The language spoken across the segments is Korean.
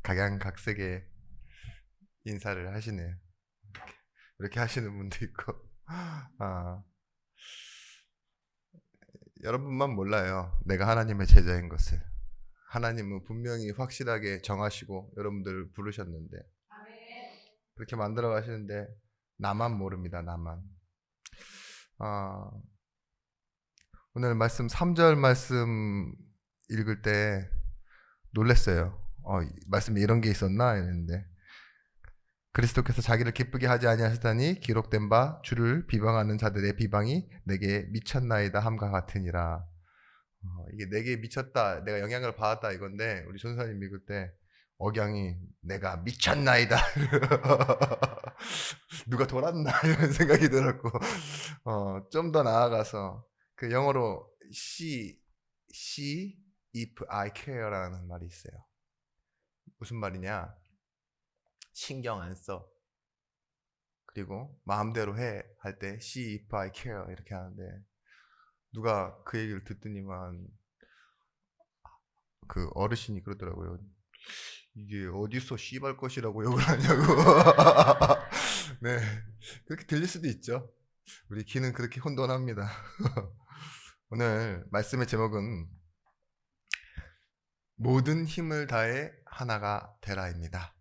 각양각색의 인사를 하시네요. 이렇게 하시는 분도 있고. 아, 여러분만 몰라요. 내가 하나님의 제자인 것을. 하나님은 분명히 확실하게 정하시고 여러분들을 부르셨는데 그렇게 만들어 가시는데 나만 모릅니다. 나만. 아, 오늘 말씀 3절 말씀 읽을 때 놀랐어요. 말씀에 이런 게 있었나 했는데 그리스도께서 자기를 기쁘게 하지 아니하시다니 기록된 바 주를 비방하는 자들의 비방이 내게 미쳤나이다 함과 같으니라. 이게 내게 미쳤다, 내가 영향을 받았다 이건데 우리 전사님 읽을 때 억양이 내가 미쳤나이다. 누가 돌았나 이런 생각이 들었고 좀 더 나아가서 그 영어로 see if I care라는 말이 있어요. 무슨 말이냐? 신경 안 써. 그리고 마음대로 해 할 때 see if I care 이렇게 하는데 누가 그 얘기를 듣더니만 그 어르신이 그러더라고요. 이게 어디서 씨발 것이라고 욕을 하냐고. 네, 그렇게 들릴 수도 있죠. 우리 귀는 그렇게 혼돈합니다. 오늘 말씀의 제목은 모든 힘을 다해 하나가 되라입니다.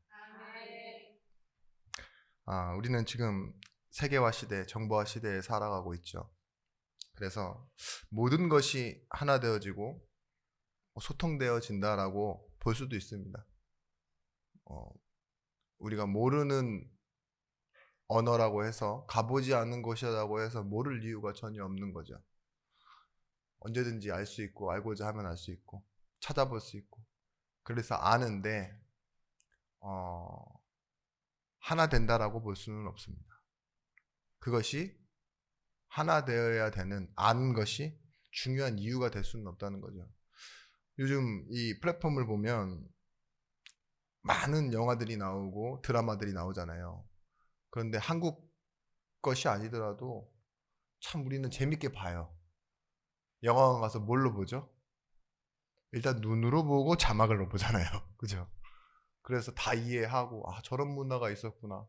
우리는 지금 세계화 시대, 정보화 시대에 살아가고 있죠. 그래서 모든 것이 하나 되어지고 소통되어진다라고 볼 수도 있습니다. 우리가 모르는 언어라고 해서 가보지 않은 곳이라고 해서 모를 이유가 전혀 없는 거죠. 언제든지 알 수 있고 알고자 하면 알 수 있고 찾아볼 수 있고 그래서 아는데 하나 된다라고 볼 수는 없습니다. 그것이 하나 되어야 되는 아는 것이 중요한 이유가 될 수는 없다는 거죠. 요즘 이 플랫폼을 보면 많은 영화들이 나오고 드라마들이 나오잖아요. 그런데 한국 것이 아니더라도 참 우리는 재밌게 봐요. 영화관 가서 뭘로 보죠? 일단 눈으로 보고 자막으로 보잖아요. 그죠? 그래서 다 이해하고 저런 문화가 있었구나.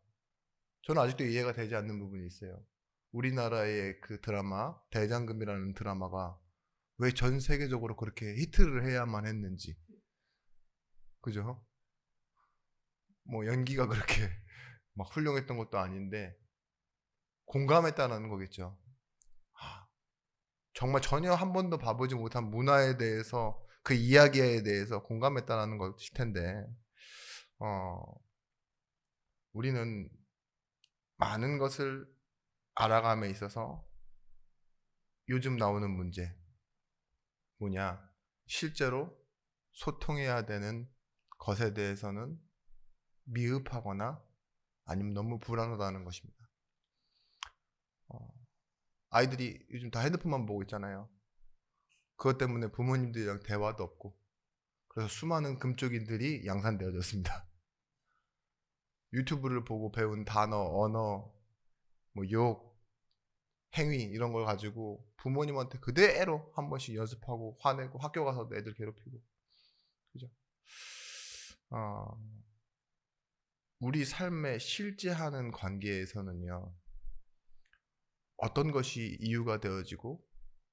저는 아직도 이해가 되지 않는 부분이 있어요. 우리나라의 그 드라마 대장금이라는 드라마가 왜 전 세계적으로 그렇게 히트를 해야만 했는지. 그죠? 뭐 연기가 그렇게 막 훌륭했던 것도 아닌데 공감했다는 거겠죠. 정말 전혀 한 번도 봐보지 못한 문화에 대해서 그 이야기에 대해서 공감했다는 것일 텐데 어, 우리는 많은 것을 알아감에 있어서 요즘 나오는 문제 뭐냐 실제로 소통해야 되는 것에 대해서는 미흡하거나 아니면 너무 불안하다는 것입니다. 아이들이 요즘 다 핸드폰만 보고 있잖아요. 그것 때문에 부모님들이랑 대화도 없고 그래서 수많은 금쪽인들이 양산되어졌습니다. 유튜브를 보고 배운 단어, 언어, 뭐 욕, 행위 이런 걸 가지고 부모님한테 그대로 한 번씩 연습하고 화내고 학교 가서도 애들 괴롭히고 그죠? 어, 우리 삶에 실제하는 관계에서는요 어떤 것이 이유가 되어지고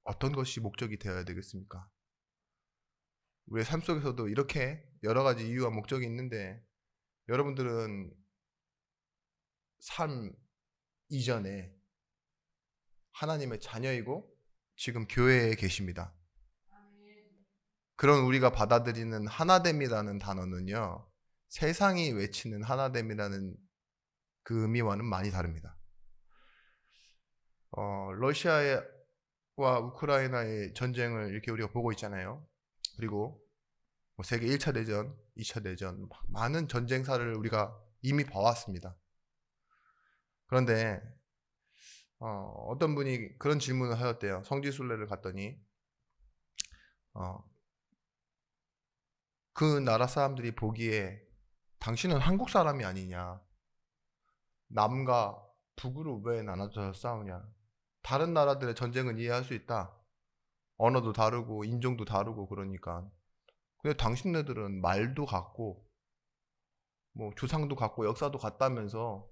어떤 것이 목적이 되어야 되겠습니까? 우리의 삶 속에서도 이렇게 여러 가지 이유와 목적이 있는데 여러분들은 삶 이전에 하나님의 자녀이고 지금 교회에 계십니다. 그런 우리가 받아들이는 하나됨이라는 단어는요, 세상이 외치는 하나됨이라는 그 의미와는 많이 다릅니다. 러시아와 우크라이나의 전쟁을 이렇게 우리가 보고 있잖아요. 그리고 뭐 세계 1차 대전, 2차 대전, 많은 전쟁사를 우리가 이미 봐왔습니다. 그런데 어떤 분이 그런 질문을 하셨대요. 성지순례를 갔더니 그 나라 사람들이 보기에 당신은 한국 사람이 아니냐. 남과 북으로 왜 나눠져서 싸우냐. 다른 나라들의 전쟁은 이해할 수 있다. 언어도 다르고 인종도 다르고 그러니까. 근데 당신네들은 말도 같고 뭐 조상도 같고 역사도 같다면서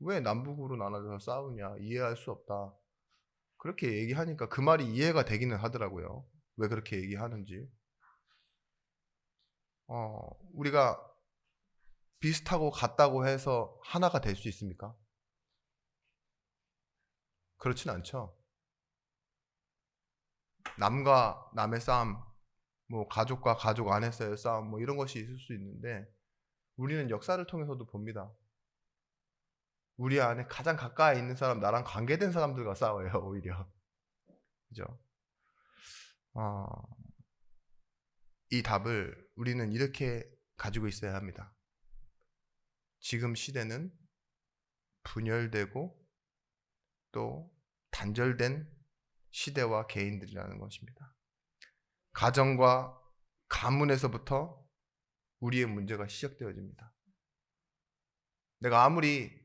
왜 남북으로 나눠져서 싸우냐, 이해할 수 없다. 그렇게 얘기하니까 그 말이 이해가 되기는 하더라고요. 왜 그렇게 얘기하는지. 우리가 비슷하고 같다고 해서 하나가 될 수 있습니까? 그렇진 않죠. 남과 남의 싸움, 뭐 가족과 가족 안에서의 싸움, 뭐 이런 것이 있을 수 있는데 우리는 역사를 통해서도 봅니다. 우리 안에 가장 가까이 있는 사람, 나랑 관계된 사람들과 싸워요, 오히려. 그죠? 이 답을 우리는 이렇게 가지고 있어야 합니다. 지금 시대는 분열되고 또 단절된 시대와 개인들이라는 것입니다. 가정과 가문에서부터 우리의 문제가 시작되어집니다. 내가 아무리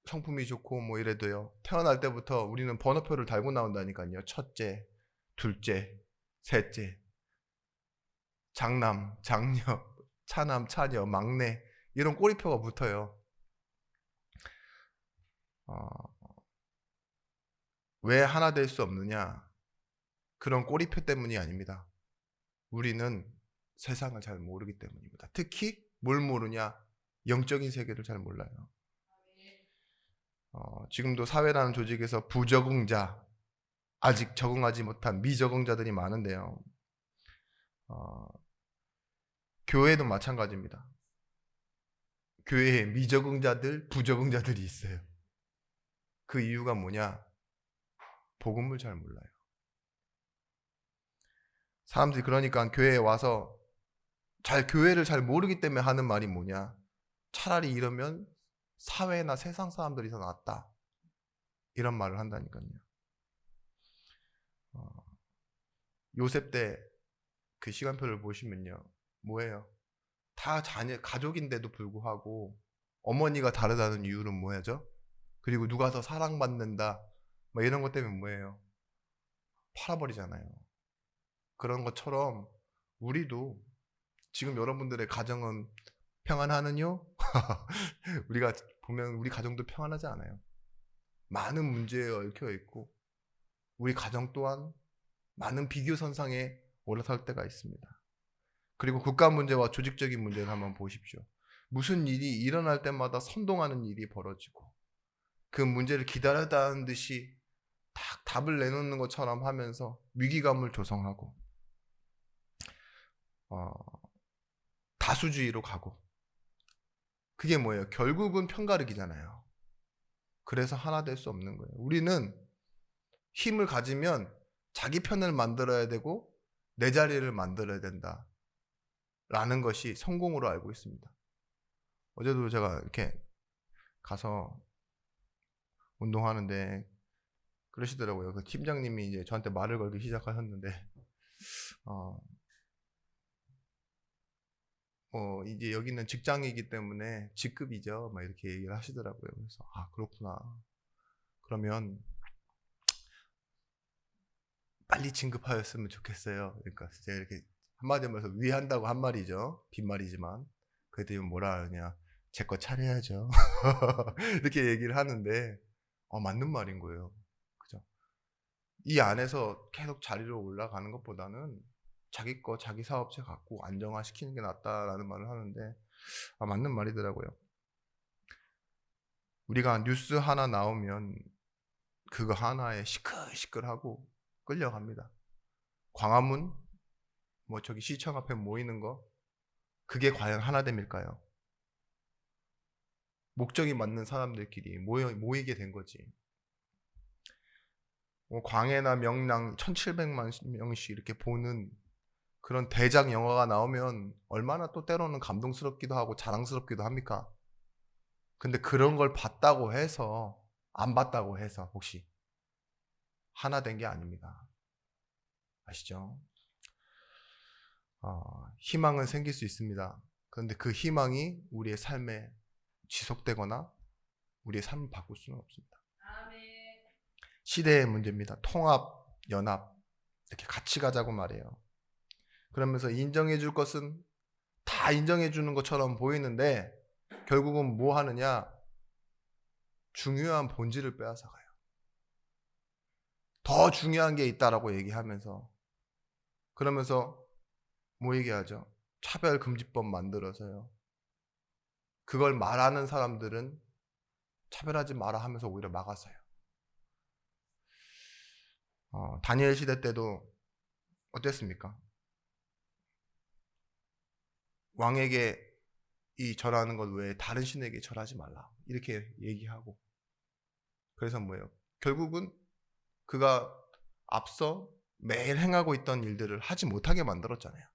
성품이 좋고 뭐 이래도요, 태어날 때부터 우리는 번호표를 달고 나온다니까요. 첫째, 둘째, 셋째, 장남, 장녀, 차남, 차녀, 막내, 이런 꼬리표가 붙어요. 왜 하나 될 수 없느냐? 그런 꼬리표 때문이 아닙니다. 우리는 세상을 잘 모르기 때문입니다. 특히 뭘 모르냐? 영적인 세계를 잘 몰라요. 지금도 사회라는 조직에서 부적응자, 아직 적응하지 못한 미적응자들이 많은데요. 교회도 마찬가지입니다. 교회에 미적응자들, 부적응자들이 있어요. 그 이유가 뭐냐? 복음을 잘 몰라요. 사람들이 그러니까 교회에 와서 교회를 잘 모르기 때문에 하는 말이 뭐냐? 차라리 이러면 사회나 세상 사람들이 더 낫다. 이런 말을 한다니까요. 요셉 때 그 시간표를 보시면요. 뭐예요? 다 가족인데도 불구하고 어머니가 다르다는 이유는 뭐야죠? 그리고 누가 더 사랑받는다. 뭐 이런 것 때문에 뭐예요? 팔아버리잖아요. 그런 것처럼 우리도 지금 여러분들의 가정은 평안하느뇨? 우리가 보면 우리 가정도 평안하지 않아요. 많은 문제에 얽혀 있고 우리 가정 또한 많은 비교선상에 올라설 때가 있습니다. 그리고 국가 문제와 조직적인 문제를 한번 보십시오. 무슨 일이 일어날 때마다 선동하는 일이 벌어지고 그 문제를 기다렸다는 듯이 딱 답을 내놓는 것처럼 하면서 위기감을 조성하고 다수주의로 가고 그게 뭐예요? 결국은 편가르기잖아요. 그래서 하나 될 수 없는 거예요. 우리는 힘을 가지면 자기 편을 만들어야 되고 내 자리를 만들어야 된다. 라는 것이 성공으로 알고 있습니다. 어제도 제가 이렇게 가서 운동하는데 그러시더라고요. 그 팀장님이 이제 저한테 말을 걸기 시작하셨는데, 이제 여기는 직장이기 때문에 직급이죠. 막 이렇게 얘기를 하시더라고요. 그래서, 그렇구나. 그러면 빨리 진급하였으면 좋겠어요. 그러니까 제가 이렇게 한마디 하면서 위한다고 한 말이죠. 빈말이지만. 그랬더니 뭐라 하느냐. 제 거 차려야죠. 이렇게 얘기를 하는데, 맞는 말인 거예요. 그죠? 이 안에서 계속 자리로 올라가는 것보다는 자기 거, 자기 사업체 갖고 안정화시키는 게 낫다라는 말을 하는데, 맞는 말이더라고요. 우리가 뉴스 하나 나오면 그거 하나에 시끌시끌하고 끌려갑니다. 광화문, 뭐 저기 시청 앞에 모이는 거, 그게 과연 하나됨일까요? 목적이 맞는 사람들끼리 모이게 된 거지. 광해나 명랑 1700만 명씩 이렇게 보는 그런 대작 영화가 나오면 얼마나 또 때로는 감동스럽기도 하고 자랑스럽기도 합니까? 근데 그런 걸 봤다고 해서 안 봤다고 해서 혹시 하나 된 게 아닙니다. 아시죠? 희망은 생길 수 있습니다. 그런데 그 희망이 우리의 삶에 지속되거나 우리의 삶을 바꿀 수는 없습니다. 시대의 문제입니다. 통합, 연합 이렇게 같이 가자고 말해요. 그러면서 인정해 줄 것은 다 인정해 주는 것처럼 보이는데 결국은 뭐 하느냐? 중요한 본질을 빼앗아 가요. 더 중요한 게 있다라고 얘기하면서, 그러면서 뭐 얘기하죠? 차별금지법 만들어서요. 그걸 말하는 사람들은 차별하지 마라 하면서 오히려 막았어요. 다니엘 시대 때도 어땠습니까? 왕에게 이 절하는 것 외에 다른 신에게 절하지 말라 이렇게 얘기하고, 그래서 뭐예요? 결국은 그가 앞서 매일 행하고 있던 일들을 하지 못하게 만들었잖아요.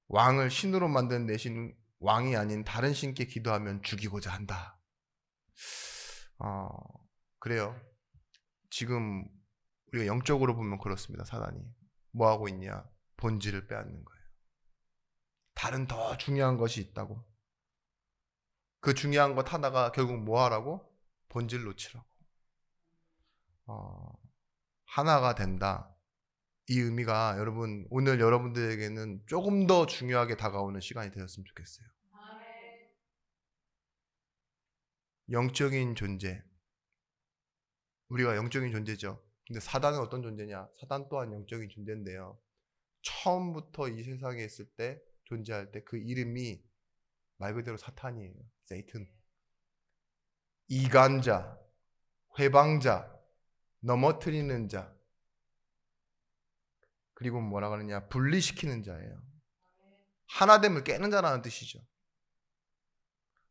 왕을 신으로 만든 대신 왕이 아닌 다른 신께 기도하면 죽이고자 한다. 그래요. 지금 우리가 영적으로 보면 그렇습니다. 사단이 뭐 하고 있냐? 본질을 빼앗는 거예요. 다른 더 중요한 것이 있다고. 그 중요한 것 하나가 결국 뭐 하라고? 본질 놓치라고. 하나가 된다. 이 의미가 여러분, 오늘 여러분들에게는 조금 더 중요하게 다가오는 시간이 되었으면 좋겠어요. 영적인 존재. 우리가 영적인 존재죠. 근데 사단은 어떤 존재냐? 사단 또한 영적인 존재인데요. 처음부터 이 세상에 있을 때, 존재할 때 그 이름이 말 그대로 사탄이에요. 세이튼. 이간자, 회방자, 넘어뜨리는 자, 그리고 뭐라 그러냐? 분리시키는 자예요. 하나됨을 깨는 자라는 뜻이죠.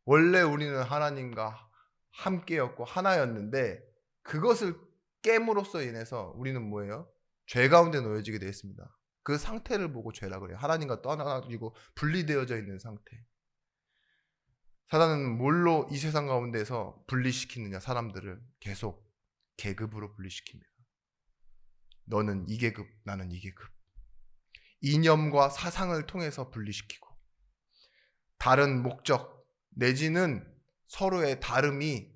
원래 우리는 하나님과 함께였고 하나였는데, 그것을 깨물로써 인해서 우리는 뭐예요? 죄 가운데 놓여지게 되어 있습니다. 그 상태를 보고 죄라 그래요. 하나님과 떠나가지고 분리되어져 있는 상태. 사단은 뭘로 이 세상 가운데서 분리시키느냐? 사람들을 계속 계급으로 분리시킵니다. 너는 이 계급, 나는 이 계급. 이념과 사상을 통해서 분리시키고, 다른 목적 내지는 서로의 다름이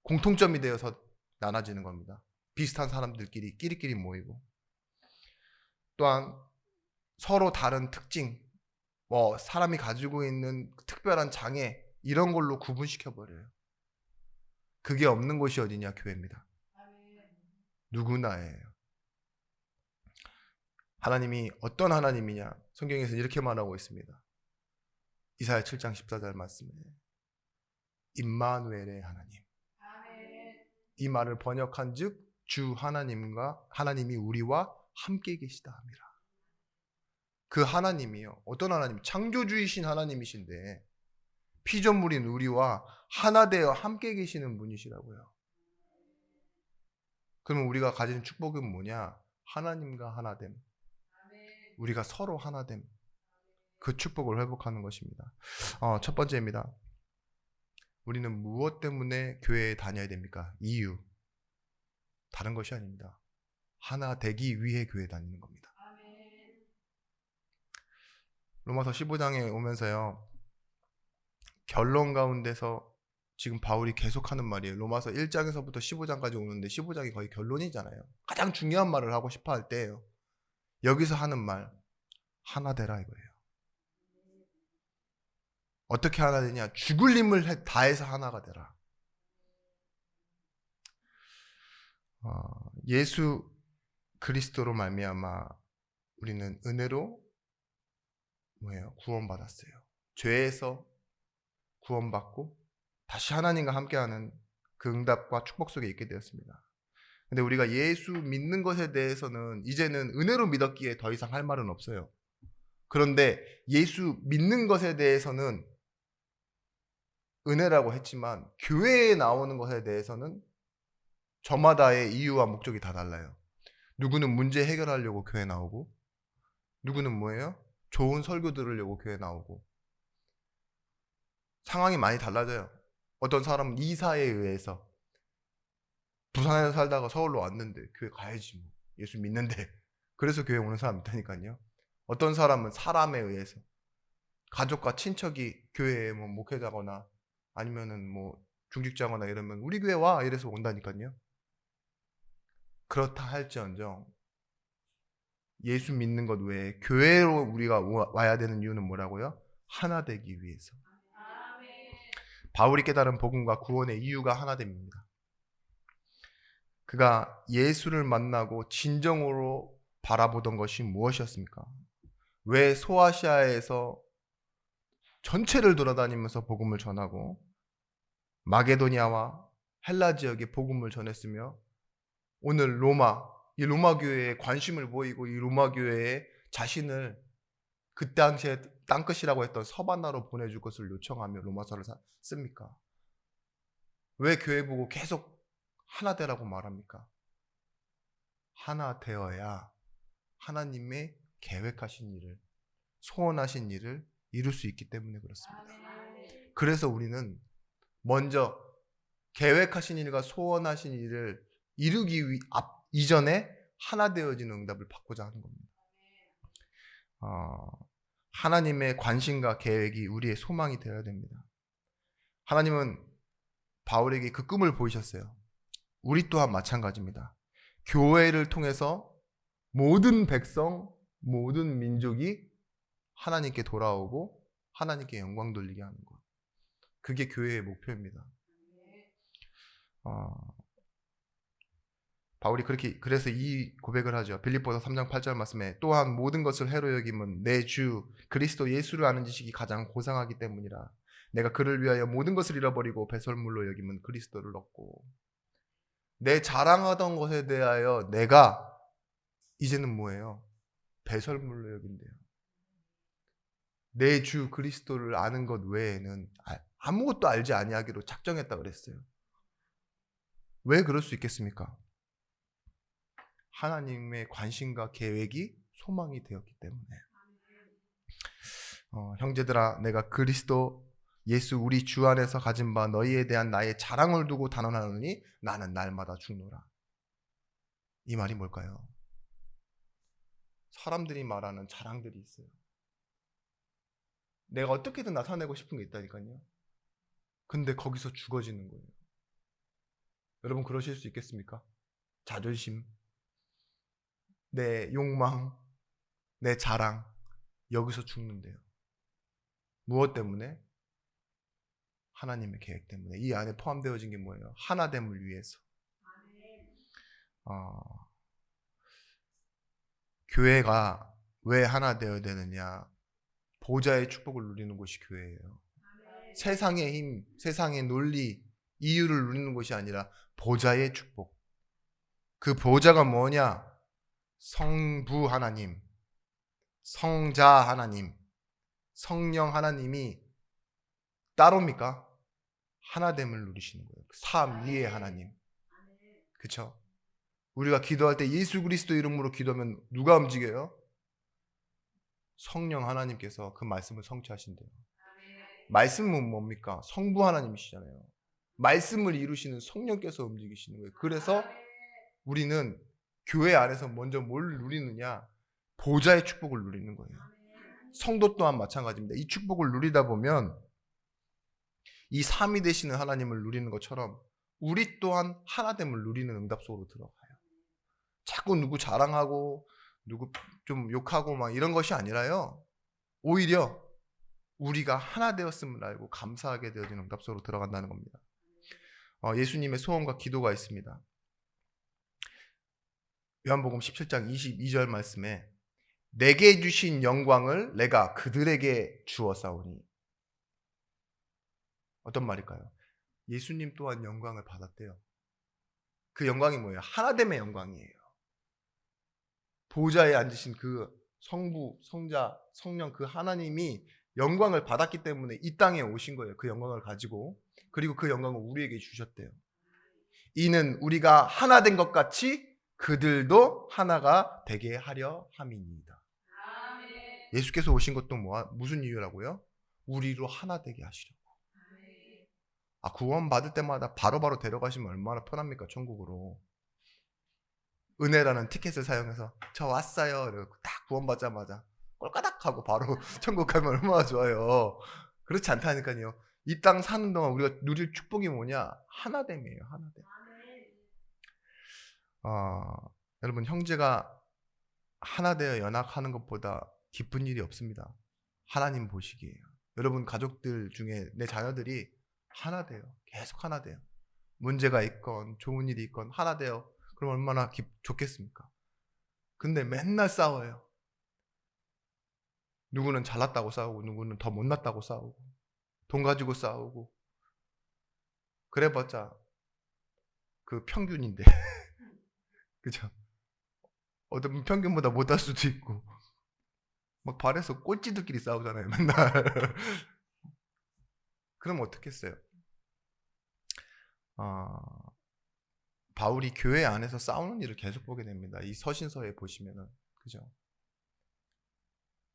공통점이 되어서 나눠지는 겁니다. 비슷한 사람들끼리 끼리끼리 모이고, 또한 서로 다른 특징, 사람이 가지고 있는 특별한 장애, 이런 걸로 구분시켜버려요. 그게 없는 곳이 어디냐? 교회입니다. 누구나예요. 하나님이 어떤 하나님이냐? 성경에서 이렇게 말하고 있습니다. 이사야 7장 14절 말씀에 임마누엘의 하나님. 이 말을 번역한 즉 주 하나님이 우리와 함께 계시다 합니다. 그 하나님이요. 어떤 하나님? 창조주이신 하나님이신데 피조물인 우리와 하나 되어 함께 계시는 분이시라고요. 그러면 우리가 가진 축복은 뭐냐? 하나님과 하나됨. 우리가 서로 하나됨. 그 축복을 회복하는 것입니다. 첫 번째입니다. 우리는 무엇 때문에 교회에 다녀야 됩니까? 이유. 다른 것이 아닙니다. 하나 되기 위해 교회에 다니는 겁니다. 로마서 15장에 오면서요, 결론 가운데서 지금 바울이 계속하는 말이에요. 로마서 1장에서부터 15장까지 오는데 15장이 거의 결론이잖아요. 가장 중요한 말을 하고 싶어 할 때예요. 여기서 하는 말, 하나 되라 이거예요. 어떻게 하나 되냐? 죽을 힘을 다해서 하나가 되라. 예수 그리스도로 말미암아 우리는 은혜로 구원받았어요. 죄에서 구원받고 다시 하나님과 함께하는 그 응답과 축복 속에 있게 되었습니다. 근데 우리가 예수 믿는 것에 대해서는 이제는 은혜로 믿었기에 더 이상 할 말은 없어요. 그런데 예수 믿는 것에 대해서는 은혜라고 했지만 교회에 나오는 것에 대해서는 저마다의 이유와 목적이 다 달라요. 누구는 문제 해결하려고 교회 나오고, 누구는 좋은 설교 들으려고 교회 나오고. 상황이 많이 달라져요. 어떤 사람은 이사에 의해서 부산에서 살다가 서울로 왔는데 교회 가야지 뭐. 예수 믿는데. 그래서 교회 오는 사람 있다니까요. 어떤 사람은 사람에 의해서 가족과 친척이 교회에 목회자거나 아니면은 중직자거나 이러면 우리 교회 와 이래서 온다니까요. 그렇다 할지언정 예수 믿는 것 외에 교회로 우리가 와야 되는 이유는 뭐라고요? 하나 되기 위해서. 바울이 깨달은 복음과 구원의 이유가 하나됨입니다. 그가 예수를 만나고 진정으로 바라보던 것이 무엇이었습니까? 왜 소아시아에서 전체를 돌아다니면서 복음을 전하고 마게도니아와 헬라 지역에 복음을 전했으며 오늘 이 로마 교회에 관심을 보이고 이 로마 교회에 자신을 그 당시에 땅끝이라고 했던 서바나로 보내줄 것을 요청하며 로마서를 씁니까? 왜 교회 보고 계속 하나 되라고 말합니까? 하나 되어야 하나님의 계획하신 일을, 소원하신 일을 이룰 수 있기 때문에 그렇습니다. 그래서 우리는 먼저 계획하신 일과 소원하신 일을 이루기 이전에 하나 되어지는 응답을 받고자 하는 겁니다. 하나님의 관심과 계획이 우리의 소망이 되어야 됩니다. 하나님은 바울에게 그 꿈을 보이셨어요. 우리 또한 마찬가지입니다. 교회를 통해서 모든 백성, 모든 민족이 하나님께 돌아오고 하나님께 영광 돌리게 하는 것. 그게 교회의 목표입니다. 바울이 그래서 이 고백을 하죠. 빌립보서 3장 8절 말씀에 또한 모든 것을 해로 여김은 내 주 그리스도 예수를 아는 지식이 가장 고상하기 때문이라. 내가 그를 위하여 모든 것을 잃어버리고 배설물로 여김은 그리스도를 얻고. 내 자랑하던 것에 대하여 내가 이제는 뭐예요? 배설물로 여긴대요. 내 주 그리스도를 아는 것 외에는 아무것도 알지 아니하기로 작정했다 그랬어요. 왜 그럴 수 있겠습니까? 하나님의 관심과 계획이 소망이 되었기 때문에. 형제들아, 내가 그리스도 예수 우리 주 안에서 가진 바 너희에 대한 나의 자랑을 두고 단언하노니 나는 날마다 죽노라. 이 말이 뭘까요? 사람들이 말하는 자랑들이 있어요. 내가 어떻게든 나타내고 싶은 게 있다니까요. 근데 거기서 죽어지는 거예요. 여러분 그러실 수 있겠습니까? 자존심, 내 욕망, 내 자랑, 여기서 죽는데요. 무엇 때문에? 하나님의 계획 때문에. 이 안에 포함되어진 게 뭐예요? 하나됨을 위해서. 교회가 왜 하나 되어야 되느냐? 보좌의 축복을 누리는 곳이 교회예요. 세상의 힘, 세상의 논리, 이유를 누리는 것이 아니라 보좌의 축복. 그 보좌가 뭐냐? 성부 하나님, 성자 하나님, 성령 하나님이 따로입니까? 하나됨을 누리시는 거예요. 삼위의 하나님. 그렇죠? 우리가 기도할 때 예수 그리스도 이름으로 기도하면 누가 움직여요? 성령 하나님께서 그 말씀을 성취하신대요. 말씀은 뭡니까? 성부 하나님이시잖아요. 말씀을 이루시는 성령께서 움직이시는 거예요. 그래서 우리는 교회 안에서 먼저 뭘 누리느냐? 보좌의 축복을 누리는 거예요. 성도 또한 마찬가지입니다. 이 축복을 누리다 보면 이 삼위 되시는 하나님을 누리는 것처럼 우리 또한 하나됨을 누리는 응답 속으로 들어가요. 자꾸 누구 자랑하고 누구 좀 욕하고 막 이런 것이 아니라요. 오히려 우리가 하나 되었음을 알고 감사하게 되어지는 응답 속으로 들어간다는 겁니다. 예수님의 소원과 기도가 있습니다. 요한복음 17장 22절 말씀에 내게 주신 영광을 내가 그들에게 주었사오니. 어떤 말일까요? 예수님 또한 영광을 받았대요. 그 영광이 뭐예요? 하나됨의 영광이에요. 보좌에 앉으신 그 성부, 성자, 성령 그 하나님이 영광을 받았기 때문에 이 땅에 오신 거예요. 그 영광을 가지고. 그리고 그 영광을 우리에게 주셨대요. 이는 우리가 하나 된 것 같이 그들도 하나가 되게 하려 함이니이다. 예수께서 오신 것도 무슨 이유라고요? 우리로 하나 되게 하시려고. 구원 받을 때마다 바로바로 데려가시면 얼마나 편합니까? 천국으로. 은혜라는 티켓을 사용해서 저 왔어요. 이러고 딱 구원받자마자 꼴까닥 하고 바로 천국 가면 얼마나 좋아요. 그렇지 않다니까요. 이 땅 사는 동안 우리가 누릴 축복이 뭐냐? 하나됨이에요. 하나됨. 여러분 형제가 하나 되어 연합하는 것보다 기쁜 일이 없습니다. 하나님 보시기에요. 여러분 가족들 중에 내 자녀들이 하나 돼요. 계속 하나 돼요. 문제가 있건 좋은 일이 있건 하나 돼요. 그럼 얼마나 좋겠습니까? 근데 맨날 싸워요. 누구는 잘났다고 싸우고 누구는 더 못났다고 싸우고 돈 가지고 싸우고 그래봤자 그 평균인데 그죠? 어떤 분 평균보다 못할 수도 있고 막 발에서 꼴찌들끼리 싸우잖아요 맨날. 그럼 어떻겠어요? 바울이 교회 안에서 싸우는 일을 계속 보게 됩니다. 이 서신서에 보시면은 그죠?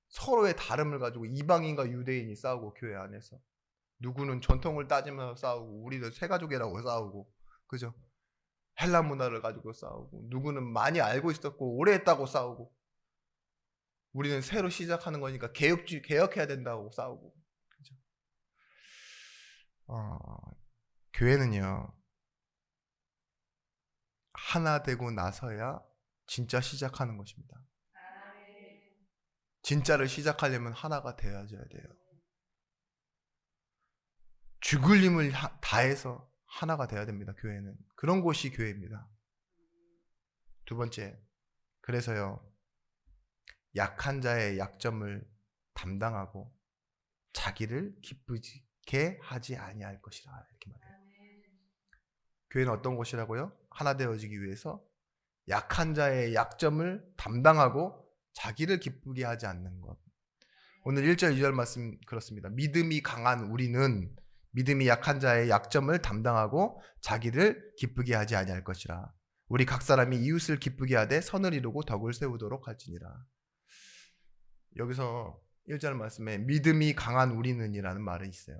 서로의 다름을 가지고 이방인과 유대인이 싸우고 교회 안에서 누구는 전통을 따지면서 싸우고 우리는 새 가족이라고 싸우고 그죠? 헬라 문화를 가지고 싸우고 누구는 많이 알고 있었고 오래 했다고 싸우고 우리는 새로 시작하는 거니까 개혁해야 된다고 싸우고 그죠? 교회는요 하나 되고 나서야 진짜 시작하는 것입니다. 진짜를 시작하려면 하나가 되어야 돼요. 죽을 힘을 다해서 하나가 돼야 됩니다. 교회는 그런 곳이 교회입니다. 두 번째, 그래서요 약한 자의 약점을 담당하고 자기를 기쁘게 하지 아니할 것이라 이렇게 말해요. 교회는 어떤 곳이라고요? 하나 되어지기 위해서 약한 자의 약점을 담당하고 자기를 기쁘게 하지 않는 것. 오늘 1절 2절 말씀 그렇습니다. 믿음이 강한 우리는 믿음이 약한 자의 약점을 담당하고 자기를 기쁘게 하지 아니할 것이라. 우리 각 사람이 이웃을 기쁘게 하되 선을 이루고 덕을 세우도록 할지니라. 여기서 1절 말씀에 믿음이 강한 우리는이라는 말이 있어요.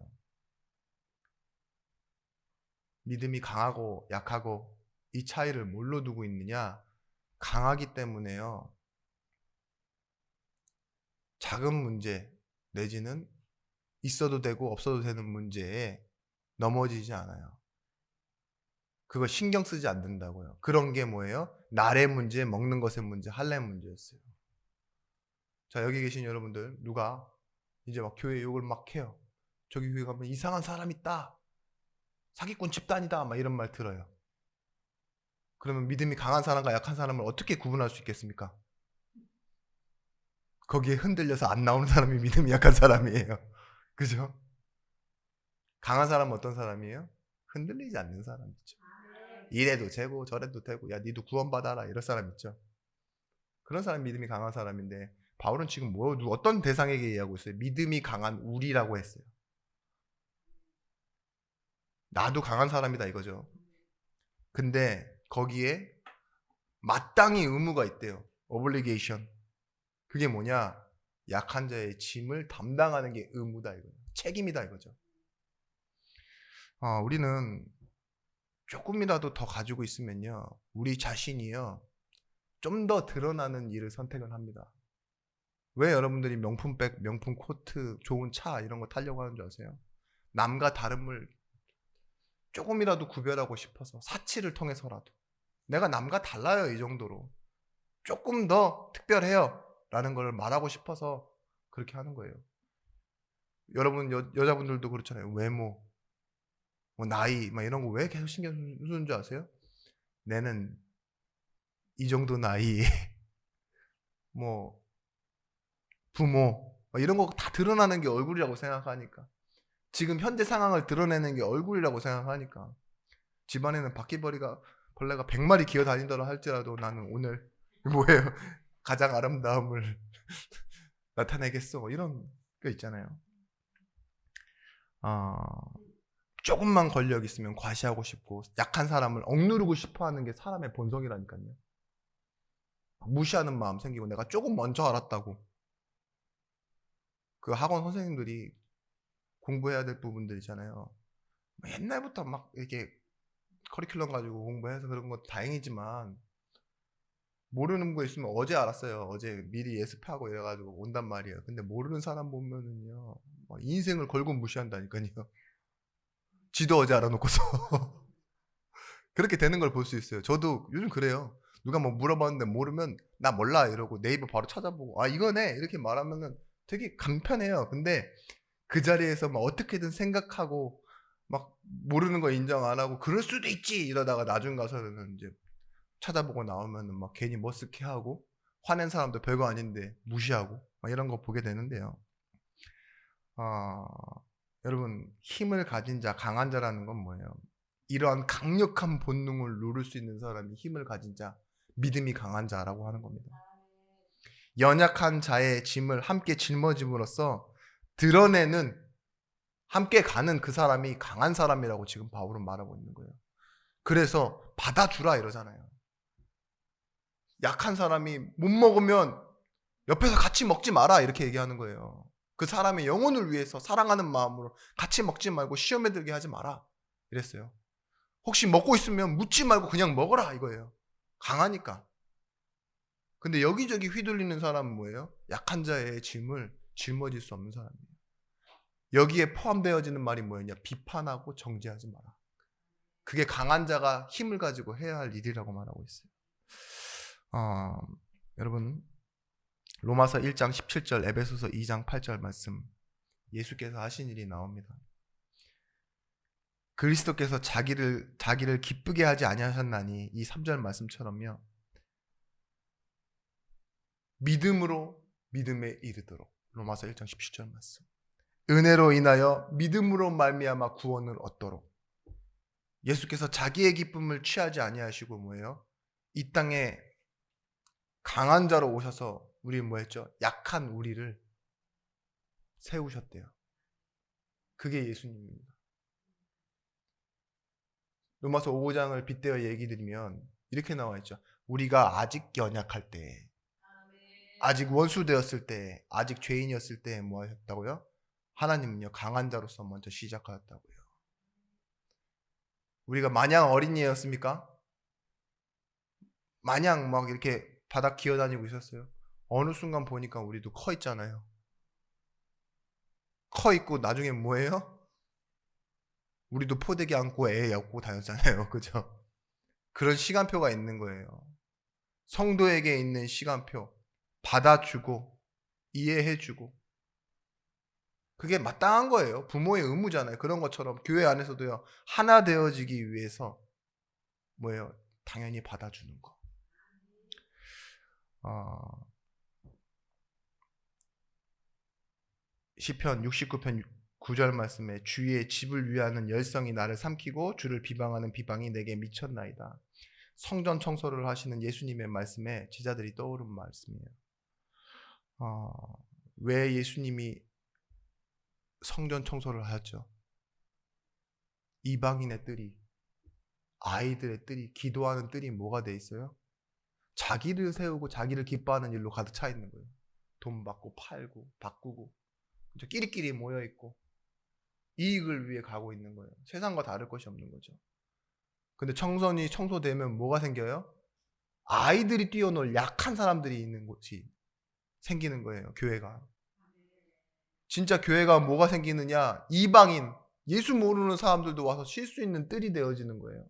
믿음이 강하고 약하고 이 차이를 뭘로 두고 있느냐? 강하기 때문에요. 작은 문제 내지는 있어도 되고 없어도 되는 문제에 넘어지지 않아요. 그거 신경 쓰지 않는다고요. 그런 게 뭐예요? 날의 문제, 먹는 것의 문제, 할례 문제였어요. 자, 여기 계신 여러분들 누가 이제 막 교회 욕을 막 해요. 저기 교회 가면 이상한 사람 있다. 사기꾼 집단이다. 막 이런 말 들어요. 그러면 믿음이 강한 사람과 약한 사람을 어떻게 구분할 수 있겠습니까? 거기에 흔들려서 안 나오는 사람이 믿음이 약한 사람이에요. 그죠? 강한 사람은 어떤 사람이에요? 흔들리지 않는 사람이죠. 이래도 되고 저래도 되고 야 니도 구원받아라 이런 사람 있죠. 그런 사람이 믿음이 강한 사람인데 바울은 지금 어떤 대상에게 얘기하고 있어요? 믿음이 강한 우리라고 했어요. 나도 강한 사람이다 이거죠. 근데 거기에 마땅히 의무가 있대요. obligation. 그게 뭐냐? 약한 자의 짐을 담당하는 게 의무다 이거예요. 책임이다 이거죠. 우리는 조금이라도 더 가지고 있으면요, 우리 자신이요 좀 더 드러나는 일을 선택을 합니다. 왜 여러분들이 명품백, 명품 코트, 좋은 차 이런 거 타려고 하는 줄 아세요? 남과 다름을 조금이라도 구별하고 싶어서 사치를 통해서라도 내가 남과 달라요 이 정도로 조금 더 특별해요 라는 걸 말하고 싶어서 그렇게 하는 거예요. 여러분 여자분들도 그렇잖아요. 외모, 뭐 나이 막 이런 거 왜 계속 신경 쓰는 줄 아세요? 내는 이 정도 나이 뭐 부모 이런 거 다 드러나는 게 얼굴이라고 생각하니까 지금 현재 상황을 드러내는 게 얼굴이라고 생각하니까 집안에는 바퀴벌레가 100마리 기어다니더라 할지라도 나는 오늘 뭐예요? 가장 아름다움을 나타내겠어 이런 거 있잖아요. 조금만 권력 있으면 과시하고 싶고 약한 사람을 억누르고 싶어하는 게 사람의 본성이라니까요. 무시하는 마음 생기고 내가 조금 먼저 알았다고. 그 학원 선생님들이 공부해야 될 부분들 있잖아요. 옛날부터 막 이렇게 커리큘럼 가지고 공부해서 그런 건 다행이지만 모르는 거 있으면 어제 알았어요. 어제 미리 예습하고 이래가지고 온단 말이에요. 근데 모르는 사람 보면은요 인생을 걸고 무시한다니까요. 지도 어제 알아놓고서 그렇게 되는 걸 볼 수 있어요. 저도 요즘 그래요. 누가 뭐 물어봤는데 모르면 나 몰라 이러고 네이버 바로 찾아보고 이거네 이렇게 말하면은 되게 간편해요. 근데 그 자리에서 막 어떻게든 생각하고 막 모르는 거 인정 안 하고 그럴 수도 있지 이러다가 나중 가서는 이제 찾아보고 나오면은 막 괜히 머쓱해하고 화낸 사람도 별거 아닌데 무시하고 막 이런 거 보게 되는데요. 아, 여러분 힘을 가진 자, 강한 자라는 건 뭐예요? 이러한 강력한 본능을 누를 수 있는 사람이 힘을 가진 자, 믿음이 강한 자라고 하는 겁니다. 연약한 자의 짐을 함께 짊어짐으로써 드러내는 함께 가는 그 사람이 강한 사람이라고 지금 바울은 말하고 있는 거예요. 그래서 받아주라 이러잖아요. 약한 사람이 못 먹으면 옆에서 같이 먹지 마라 이렇게 얘기하는 거예요. 그 사람의 영혼을 위해서 사랑하는 마음으로 같이 먹지 말고 시험에 들게 하지 마라 이랬어요. 혹시 먹고 있으면 묻지 말고 그냥 먹어라 이거예요. 강하니까. 근데 여기저기 휘둘리는 사람은 뭐예요? 약한 자의 짐을 짊어질 수 없는 사람이에요. 여기에 포함되어지는 말이 뭐였냐? 비판하고 정죄하지 마라. 그게 강한 자가 힘을 가지고 해야 할 일이라고 말하고 있어요. 여러분 로마서 1장 17절, 에베소서 2장 8절 말씀 예수께서 하신 일이 나옵니다. 그리스도께서 자기를 기쁘게 하지 아니하셨나니 이 3절 말씀처럼요. 믿음으로 믿음에 이르도록 로마서 1장 17절 말씀. 은혜로 인하여 믿음으로 말미암아 구원을 얻도록 예수께서 자기의 기쁨을 취하지 아니하시고 뭐예요? 이 땅에 강한 자로 오셔서 우리 뭐였죠? 약한 우리를 세우셨대요. 그게 예수님입니다. 로마서 5장을 빗대어 얘기 드리면 이렇게 나와 있죠. 우리가 아직 연약할 때, 아직 원수되었을 때, 아직 죄인이었을 때 뭐 하셨다고요? 하나님은요 강한 자로서 먼저 시작하셨다고요. 우리가 마냥 어린이였습니까? 마냥 막 이렇게 바닥 기어다니고 있었어요. 어느 순간 보니까 우리도 커 있잖아요. 커 있고 나중에 뭐예요? 우리도 포대기 안고 애 엮고 다녔잖아요. 그죠? 그런 시간표가 있는 거예요. 성도에게 있는 시간표. 받아주고 이해해주고 그게 마땅한 거예요. 부모의 의무잖아요. 그런 것처럼 교회 안에서도요. 하나 되어지기 위해서 뭐예요? 당연히 받아주는 거. 시편 69편 9절 말씀에 주의 집을 위하는 열성이 나를 삼키고 주를 비방하는 비방이 내게 미쳤나이다. 성전 청소를 하시는 예수님의 말씀에 제자들이 떠오른 말씀이에요. 왜 예수님이 성전 청소를 하셨죠? 이방인의 뜰이, 아이들의 뜰이, 기도하는 뜰이 뭐가 돼 있어요? 자기를 세우고 자기를 기뻐하는 일로 가득 차 있는 거예요. 돈 받고 팔고 바꾸고 끼리끼리 모여 있고 이익을 위해 가고 있는 거예요. 세상과 다를 것이 없는 거죠. 근데 청선이 청소되면 뭐가 생겨요? 아이들이 뛰어놀 약한 사람들이 있는 곳이 생기는 거예요. 교회가. 진짜 교회가 뭐가 생기느냐? 이방인, 예수 모르는 사람들도 와서 쉴 수 있는 뜰이 되어지는 거예요.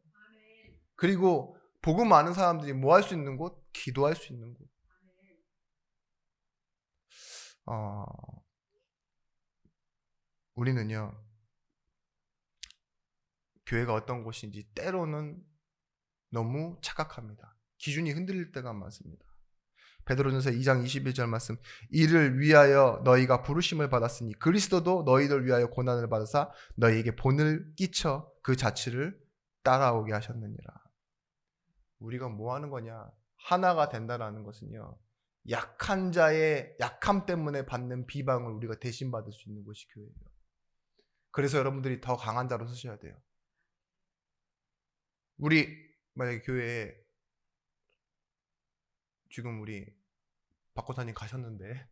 그리고 복음 아는 사람들이 뭐 할 수 있는 곳? 기도할 수 있는 곳. 우리는요, 교회가 어떤 곳인지 때로는 너무 착각합니다. 기준이 흔들릴 때가 많습니다. 베드로전서 2장 21절 말씀, 이를 위하여 너희가 부르심을 받았으니 그리스도도 너희를 위하여 고난을 받으사 너희에게 본을 끼쳐 그 자취를 따라오게 하셨느니라. 우리가 뭐 하는 거냐? 하나가 된다라는 것은요, 약한 자의 약함 때문에 받는 비방을 우리가 대신 받을 수 있는 것이 교회예요. 그래서 여러분들이 더 강한 자로 서셔야 돼요. 우리 만약에 교회에 지금 우리 박고사님 가셨는데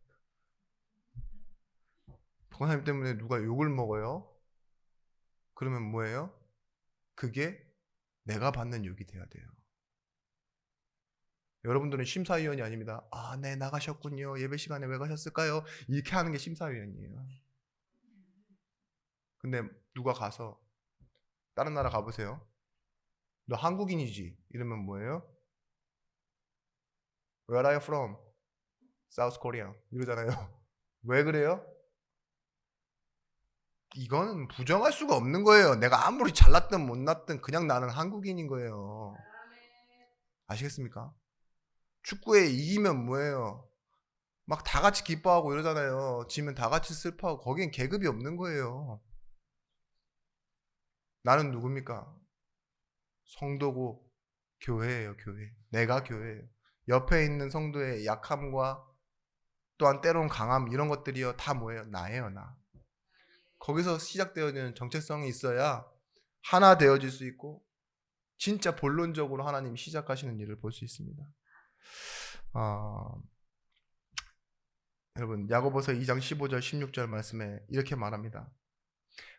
박고사님 때문에 누가 욕을 먹어요? 그러면 뭐예요? 그게 내가 받는 욕이 돼야 돼요. 여러분들은 심사위원이 아닙니다. 아, 네, 나가셨군요. 예배 시간에 왜 가셨을까요? 이렇게 하는 게 심사위원이에요. 근데 누가 가서 다른 나라 가보세요. 너 한국인이지? 이러면 뭐예요? Where are you from? South Korea. 이러잖아요. 왜 그래요? 이거는 부정할 수가 없는 거예요. 내가 아무리 잘났든 못났든 그냥 나는 한국인인 거예요. 아시겠습니까? 축구에 이기면 뭐예요? 막 다 같이 기뻐하고 이러잖아요. 지면 다 같이 슬퍼하고 거긴 계급이 없는 거예요. 나는 누굽니까? 성도고 교회예요, 교회. 내가 교회예요. 옆에 있는 성도의 약함과 또한 때론 강함 이런 것들이요 다 뭐예요? 나예요, 나. 거기서 시작되어지는 정체성이 있어야 하나 되어질 수 있고 진짜 본론적으로 하나님이 시작하시는 일을 볼 수 있습니다. 여러분 야고보서 2장 15절 16절 말씀에 이렇게 말합니다.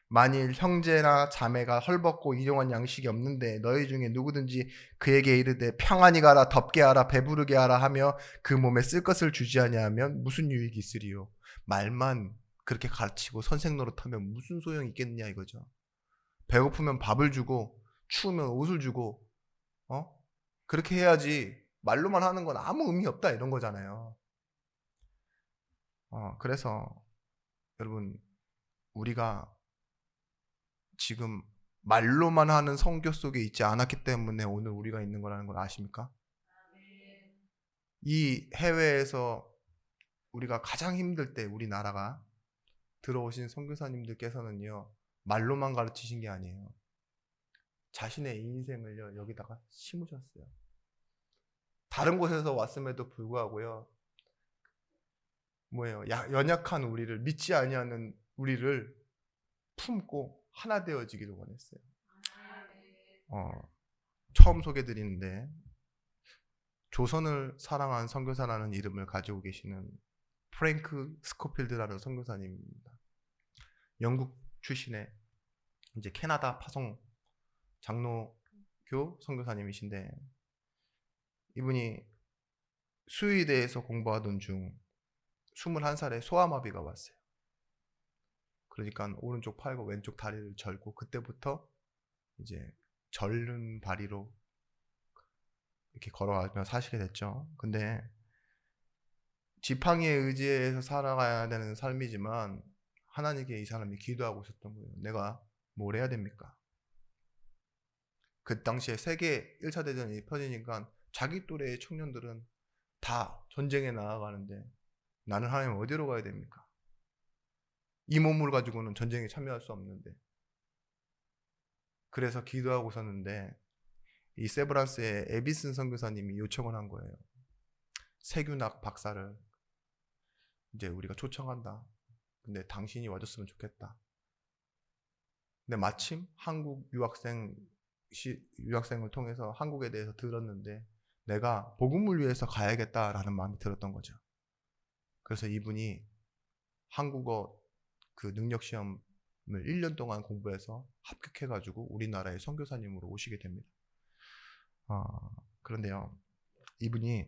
만일 형제나 자매가 헐벗고 일용할 양식이 없는데 너희 중에 누구든지 그에게 이르되 평안히 가라 덥게 하라 배부르게 하라 하며 그 몸에 쓸 것을 주지 아니하면 무슨 유익이 있으리요. 말만 그렇게 가르치고 선생 노릇하면 무슨 소용이 있겠느냐 이거죠. 배고프면 밥을 주고 추우면 옷을 주고 그렇게 해야지 말로만 하는 건 아무 의미 없다 이런 거잖아요. 그래서 여러분 우리가 지금 말로만 하는 성교 속에 있지 않았기 때문에 오늘 우리가 있는 거라는 걸 아십니까? 이 해외에서 우리가 가장 힘들 때 우리나라가 들어오신 선교사님들께서는요 말로만 가르치신 게 아니에요. 자신의 인생을요 여기다가 심으셨어요. 다른 곳에서 왔음에도 불구하고요 뭐예요? 연약한 우리를 믿지 아니하는 우리를 품고 하나 되어지기를 원했어요. 처음 소개드리는데 조선을 사랑한 선교사라는 이름을 가지고 계시는 프랭크 스코필드라는 선교사님입니다. 영국 출신의 이제 캐나다 파송 장로교 선교사님이신데 이분이 수의대에서 공부하던 중 21살에 소아마비가 왔어요. 그러니까 오른쪽 팔과 왼쪽 다리를 절고 그때부터 이제 절른 다리로 이렇게 걸어가며 사시게 됐죠. 근데 지팡이에 의지해서 살아가야 되는 삶이지만 하나님께 이 사람이 기도하고 있었던 거예요. 내가 뭘 해야 됩니까? 그 당시에 세계 1차 대전이 펴지니까 자기 또래의 청년들은 다 전쟁에 나아가는데 나는 하나님 어디로 가야 됩니까? 이 몸을 가지고는 전쟁에 참여할 수 없는데 그래서 기도하고 있었는데 이 세브란스의 에비슨 선교사님이 요청을 한 거예요. 세균학 박사를 이제 우리가 초청한다. 근데 당신이 와줬으면 좋겠다. 근데 마침 한국 유학생을 통해서 한국에 대해서 들었는데 내가 복음을 위해서 가야겠다라는 마음이 들었던 거죠. 그래서 이분이 한국어 그 능력시험을 1년 동안 공부해서 합격해가지고 우리나라의 선교사님으로 오시게 됩니다. 그런데요, 이분이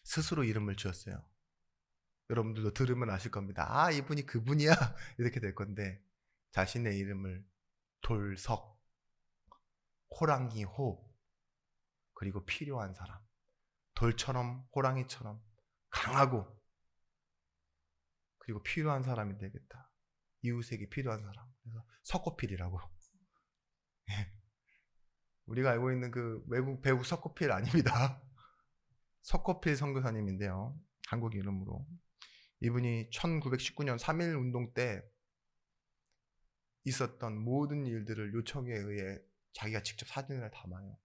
스스로 이름을 지었어요. 여러분들도 들으면 아실 겁니다. 아, 이분이 그분이야 이렇게 될 건데 자신의 이름을 돌석, 호랑이호, 그리고 필요한 사람, 돌처럼 호랑이처럼 강하고 그리고 필요한 사람이 되겠다. 이웃에게 필요한 사람. 그래서 석고필이라고. 우리가 알고 있는 그 외국 배우 석고필 아닙니다. 석고필 선교사님인데요. 한국 이름으로. 이분이 1919년 3.1 운동 때 있었던 모든 일들을 요청에 의해 자기가 직접 사진을 담아요.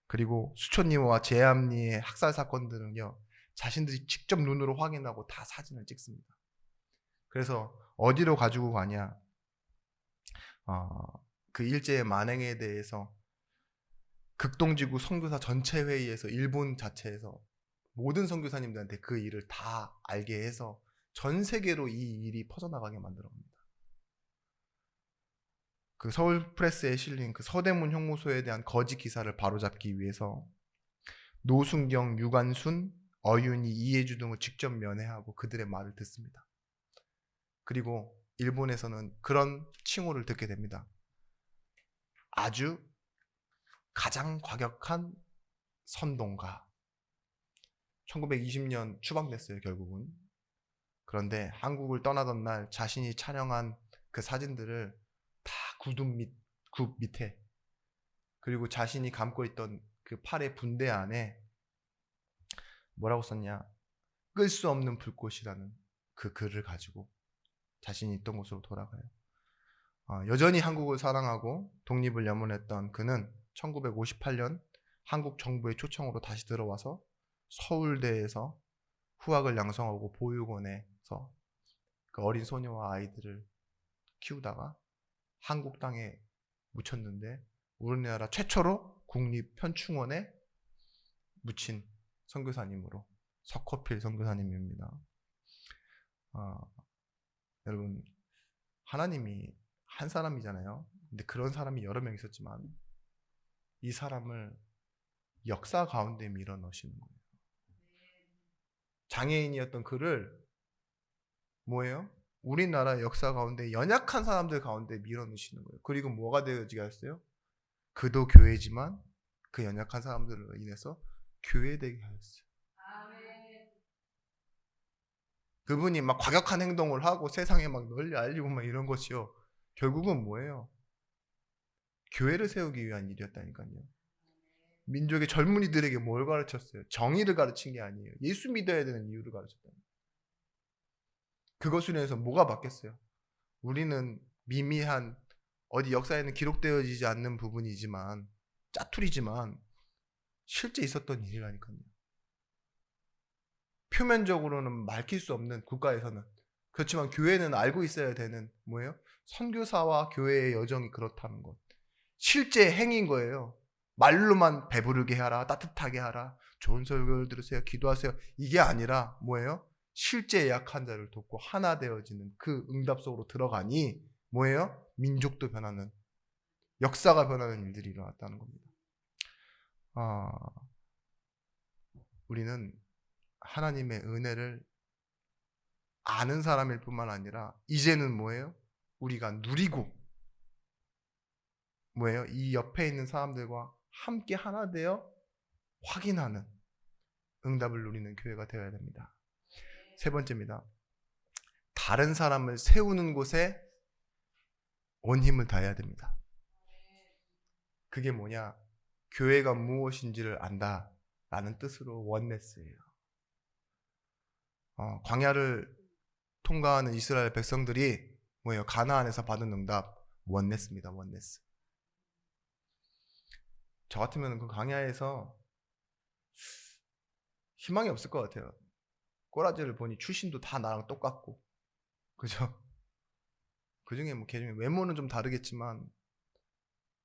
그리고 수초님과 제암리의 학살 사건들은요. 자신들이 직접 눈으로 확인하고 다 사진을 찍습니다. 그래서 어디로 가지고 가냐? 그 일제의 만행에 대해서 극동지구 선교사 전체 회의에서 일본 자체에서 모든 선교사님들한테 그 일을 다 알게 해서 전 세계로 이 일이 퍼져나가게 만들어갑니다. 그 서울 프레스에 실린 그 서대문 형무소에 대한 거짓 기사를 바로잡기 위해서 노순경, 유관순, 어윤희, 이해주 등을 직접 면회하고 그들의 말을 듣습니다. 그리고 일본에서는 그런 칭호를 듣게 됩니다. 아주 가장 과격한 선동가. 1920년 추방됐어요, 결국은. 그런데 한국을 떠나던 날 자신이 촬영한 그 사진들을 다 굽 밑에, 그리고 자신이 감고 있던 그 팔의 분대 안에 뭐라고 썼냐, 끌 수 없는 불꽃이라는 그 글을 가지고 자신이 있던 곳으로 돌아가요. 여전히 한국을 사랑하고 독립을 염원했던 그는 1958년 한국 정부의 초청으로 다시 들어와서 서울대에서 후학을 양성하고 보육원에서 그 어린 소녀와 아이들을 키우다가 한국 땅에 묻혔는데, 우리나라 최초로 국립현충원에 묻힌 선교사님으로 석호필 선교사님입니다. 여러분, 하나님이 한 사람이잖아요. 근데 그런 사람이 여러 명 있었지만 이 사람을 역사 가운데 밀어 넣으시는 거예요. 장애인이었던 그를 뭐예요? 우리나라 역사 가운데 연약한 사람들 가운데 밀어 넣으시는 거예요. 그리고 뭐가 되어지게 하셨어요? 그도 교회지만 그 연약한 사람들로 인해서 교회되게 하셨어요. 그분이 막 과격한 행동을 하고 세상에 막 널리 알리고 막 이런 것이요, 결국은 뭐예요? 교회를 세우기 위한 일이었다니까요. 민족의 젊은이들에게 뭘 가르쳤어요? 정의를 가르친 게 아니에요. 예수 믿어야 되는 이유를 가르쳤다. 그것으로 인해서 뭐가 바뀌었어요? 우리는 미미한 어디 역사에는 기록되어지지 않는 부분이지만, 짜투리지만 실제 있었던 일이라니까요. 표면적으로는 밝힐 수 없는 국가에서는, 그렇지만 교회는 알고 있어야 되는 뭐예요? 선교사와 교회의 여정이 그렇다는 것. 실제 행인 거예요. 말로만 배부르게 하라, 따뜻하게 하라, 좋은 설교를 들으세요, 기도하세요, 이게 아니라 뭐예요? 실제 약한 자를 돕고 하나 되어지는 그 응답 속으로 들어가니 뭐예요? 민족도 변하는, 역사가 변하는 일들이 일어났다는 겁니다. 우리는 하나님의 은혜를 아는 사람일 뿐만 아니라 이제는 뭐예요? 우리가 누리고 뭐예요? 이 옆에 있는 사람들과 함께 하나 되어 확인하는 응답을 누리는 교회가 되어야 됩니다. 세 번째입니다. 다른 사람을 세우는 곳에 온 힘을 다해야 됩니다. 그게 뭐냐? 교회가 무엇인지를 안다라는 뜻으로 원네스예요. 광야를 통과하는 이스라엘 백성들이 뭐예요? 가나안에서 받은 응답, 원네스입니다. 원네스. 저 같으면 그 광야에서 희망이 없을 것 같아요. 꼬라지를 보니 출신도 다 나랑 똑같고, 그죠? 그 중에 뭐 개중에 외모는 좀 다르겠지만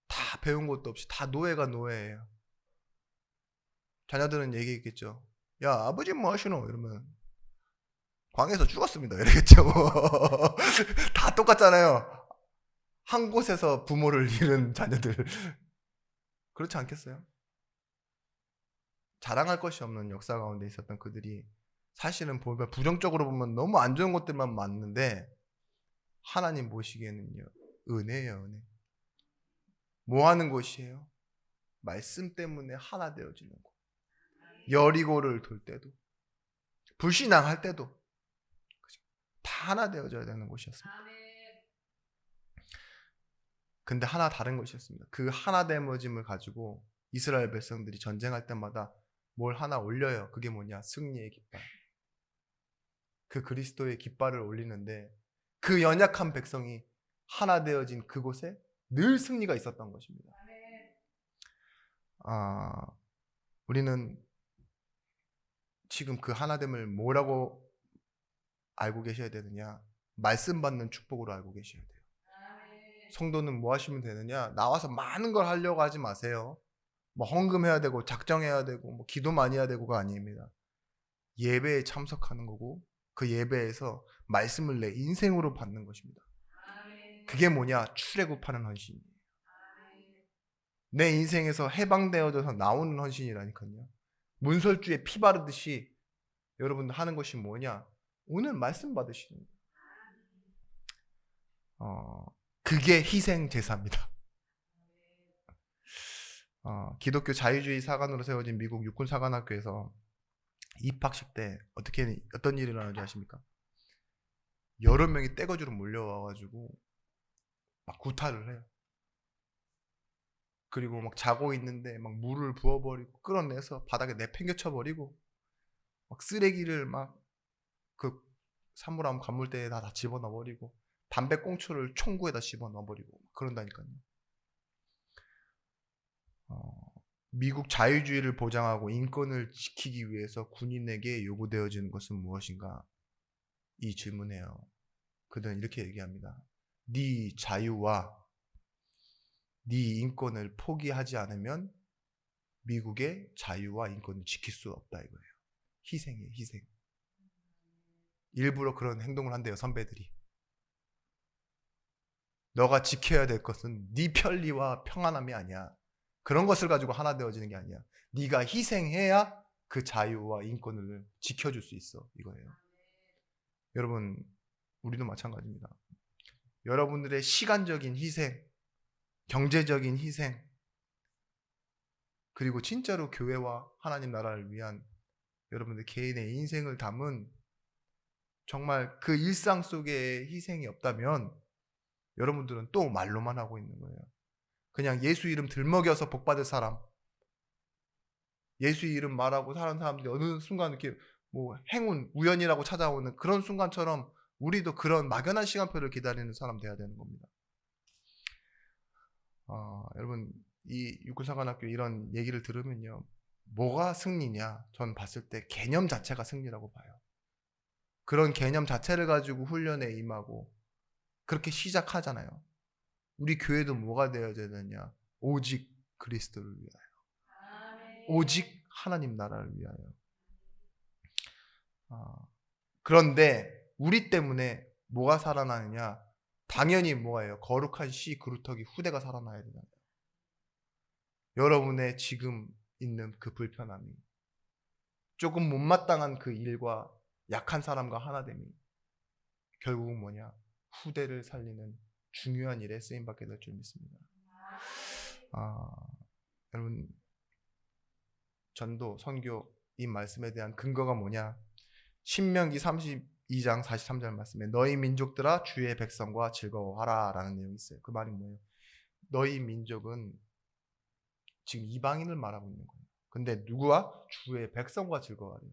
다 배운 것도 없이 다 노예가 노예예요. 자녀들은 얘기했겠죠. 야, 아버지 뭐 하시노? 이러면 광야에서 죽었습니다. 이러겠죠. 다 똑같잖아요. 한 곳에서 부모를 잃은 자녀들. 그렇지 않겠어요? 자랑할 것이 없는 역사 가운데 있었던 그들이 사실은 보면 부정적으로 보면 너무 안 좋은 것들만 많는데, 하나님 보시기에는요, 은혜예요, 은혜. 뭐 하는 곳이에요? 말씀 때문에 하나 되어지는 곳. 여리고를 돌 때도, 불신앙할 때도 다 하나 되어져야 되는 곳이었습니다. 근데 하나 다른 것이었습니다. 그 하나 되어짐을 가지고 이스라엘 백성들이 전쟁할 때마다 뭘 하나 올려요. 그게 뭐냐? 승리의 깃발. 그 그리스도의 깃발을 올리는데 그 연약한 백성이 하나 되어진 그곳에 늘 승리가 있었던 것입니다. 우리는 지금 그 하나됨을 뭐라고 알고 계셔야 되느냐? 말씀 받는 축복으로 알고 계셔야 돼요. 성도는 뭐 하시면 되느냐? 나와서 많은 걸 하려고 하지 마세요. 뭐 헌금해야 되고 작정해야 되고 뭐 기도 많이 해야 되고가 아닙니다. 예배에 참석하는 거고 그 예배에서 말씀을 내 인생으로 받는 것입니다. 그게 뭐냐? 출애굽하는 헌신이에요. 내 인생에서 해방되어져서 나오는 헌신이라니까요. 문설주에 피 바르듯이 여러분들 하는 것이 뭐냐? 오늘 말씀 받으시는 거예요. 그게 희생 제사입니다. 기독교 자유주의 사관으로 세워진 미국 육군 사관학교에서 입학식 때 어떤 일이 일어나는지 아십니까? 여러 명이 떼거지로 몰려와가지고 막 구타를 해요. 그리고 막 자고 있는데 막 물을 부어버리고 끌어내서 바닥에 내팽개쳐버리고 막 쓰레기를 막 그 사물함 간물대에 다 집어넣어버리고 담배꽁초를 총구에다 집어넣어버리고 그런다니까요. 미국 자유주의를 보장하고 인권을 지키기 위해서 군인에게 요구되어지는 것은 무엇인가? 이 질문에요. 그들은 이렇게 얘기합니다. 네 자유와 네 인권을 포기하지 않으면 미국의 자유와 인권을 지킬 수 없다 이거예요. 희생이에요, 희생. 일부러 그런 행동을 한대요, 선배들이. 너가 지켜야 될 것은 네 편리와 평안함이 아니야. 그런 것을 가지고 하나 되어지는 게 아니야. 네가 희생해야 그 자유와 인권을 지켜줄 수 있어 이거예요. 여러분, 우리도 마찬가지입니다. 여러분들의 시간적인 희생, 경제적인 희생, 그리고 진짜로 교회와 하나님 나라를 위한 여러분들 개인의 인생을 담은 정말 그 일상 속에 희생이 없다면 여러분들은 또 말로만 하고 있는 거예요. 그냥 예수 이름 들먹여서 복받을 사람, 예수 이름 말하고 사는 사람들이 어느 순간 이렇게 뭐 행운, 우연이라고 찾아오는 그런 순간처럼 우리도 그런 막연한 시간표를 기다리는 사람 돼야 되는 겁니다. 여러분 이 육군사관학교 이런 얘기를 들으면요, 뭐가 승리냐? 전 봤을 때 개념 자체가 승리라고 봐요. 그런 개념 자체를 가지고 훈련에 임하고 그렇게 시작하잖아요. 우리 교회도 뭐가 되어야 되느냐? 오직 그리스도를 위하여, 오직 하나님 나라를 위하여. 그런데 우리 때문에 뭐가 살아나느냐? 당연히 뭐예요? 거룩한 씨 그루터기 후대가 살아나야 되잖아요. 여러분의 지금 있는 그 불편함이, 조금 못마땅한 그 일과 약한 사람과 하나됨이 결국은 뭐냐? 후대를 살리는 중요한 일에 쓰임받게 될 줄 믿습니다. 여러분, 전도, 선교 이 말씀에 대한 근거가 뭐냐? 신명기 32장 43절 말씀에 너희 민족들아 주의 백성과 즐거워하라 라는 내용이 있어요. 그 말이 뭐예요? 너희 민족은 지금 이방인을 말하고 있는 거예요. 근데 누구와? 주의 백성과 즐거워하래요.